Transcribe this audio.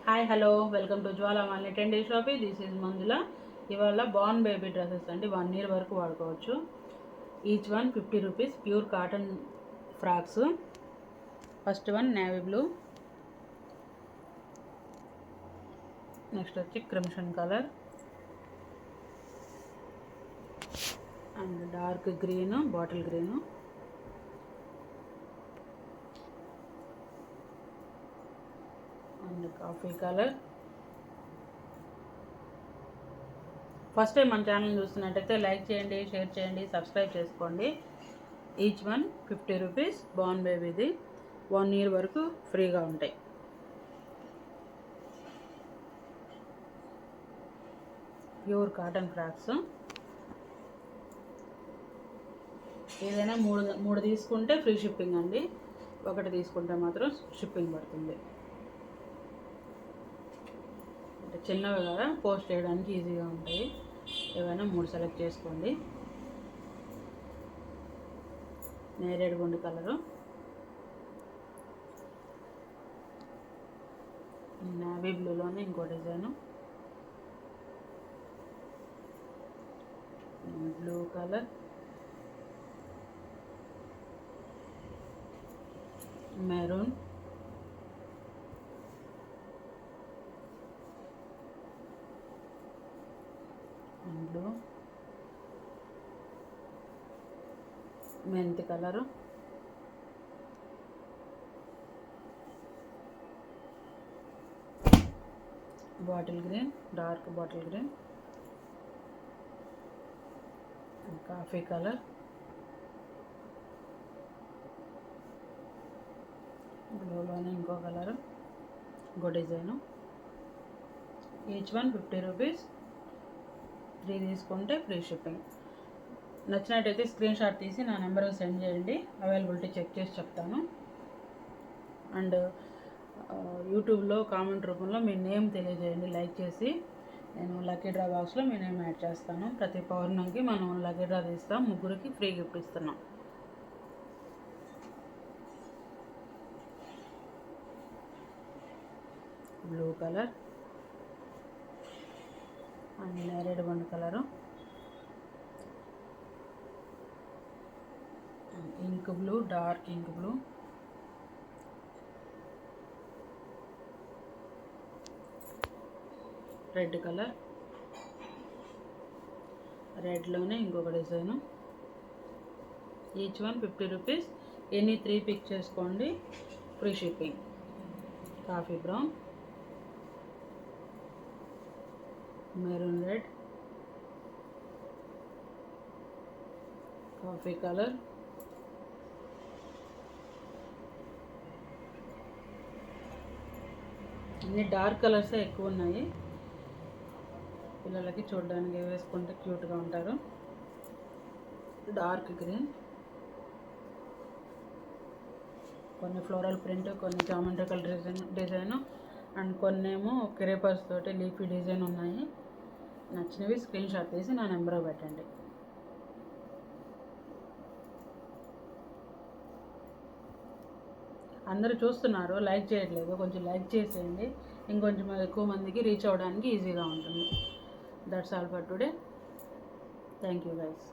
Hi hello welcome to Jwala Malini 10 days shoppy. This is Manjula. ఇవాళ born baby dresses అండి, 1 year వరకు వాడుకోవచ్చు. Each one 50 rupees. Pure cotton frocks. First one navy blue, next వచ్చి crimson colour and dark green, bottle green, and coffee colour. First time మన channel చూస్తున్నట్టయితే like చేయండి, share చేయండి, subscribe చేసుకోండి. Each one 50 rupees. Born బేబీది 1 year వరకు ఫ్రీగా ఉంటాయి. Pure cotton frocks. ఏదైనా మూడు తీసుకుంటే ఫ్రీ షిప్పింగ్ అండి, ఒకటి తీసుకుంటే మాత్రం షిప్పింగ్ పడుతుంది. అంటే చిన్నవి కదా, పోస్ట్ చేయడానికి ఈజీగా ఉంటాయి. ఏవైనా 3 సెలెక్ట్ చేసుకోండి. నేరేడు గుండు కలరు, నేవీ బ్లూలోనే ఇంకో design, blue colour, maroon, blue, మెంతి colour, bottle green, dark bottle green, coffee colour, బ్లూలోనే ఇంకో కలరు, ఇంకో డిజైను. Each one 50 rupees. 3 తీసుకుంటే ఫ్రీ షిప్పింగ్. నచ్చినట్టయితే స్క్రీన్ షాట్ తీసి నా నెంబర్కి సెండ్ చేయండి, అవైలబిలిటీ చెక్ చేసి చెప్తాను. అండ్ యూట్యూబ్లో కామెంట్ రూపంలో మీ నేమ్ తెలియజేయండి, లైక్ చేసి. నేను లక్కీ డ్రా బాక్స్లో మీ నేమ్ యాడ్ చేస్తాను. ప్రతి పౌర్ణమికి మనం లక్కీ డ్రా తీస్తాం, 3 ఫ్రీ గిఫ్ట్ ఇస్తున్నాం. బ్లూ కలర్ అండ్ నేరేడు గుండు colour, ink blue, dark ink blue, red colour, రెడ్లోనే ఇంకొక design. Each one 50 rupees. Any 3 pick చేసుకోండి, free shipping. Coffee brown, maroon red, coffee colour, అన్ని డార్క్ కలర్సే ఎక్కువ ఉన్నాయి. పిల్లలకి చూడడానికి వేసుకుంటే క్యూట్గా ఉంటారు. డార్క్ గ్రీన్, కొన్ని ఫ్లోరల్ ప్రింట్, కొన్ని జామెట్రికల్ డిజైను అండ్ కొన్ని ఏమో క్రేపర్స్ తోటి లీఫీ డిజైన్ ఉన్నాయి. నచ్చినవి స్క్రీన్ షాట్ తీసి నా నెంబర్కి పెట్టండి. అందరూ చూస్తున్నారు, లైక్ చేయట్లేదు, కొంచెం లైక్ చేసేయండి. ఇంకొంచెం ఎక్కువ మందికి రీచ్ అవ్వడానికి ఈజీగా ఉంటుంది. That's all for today. Thank you guys.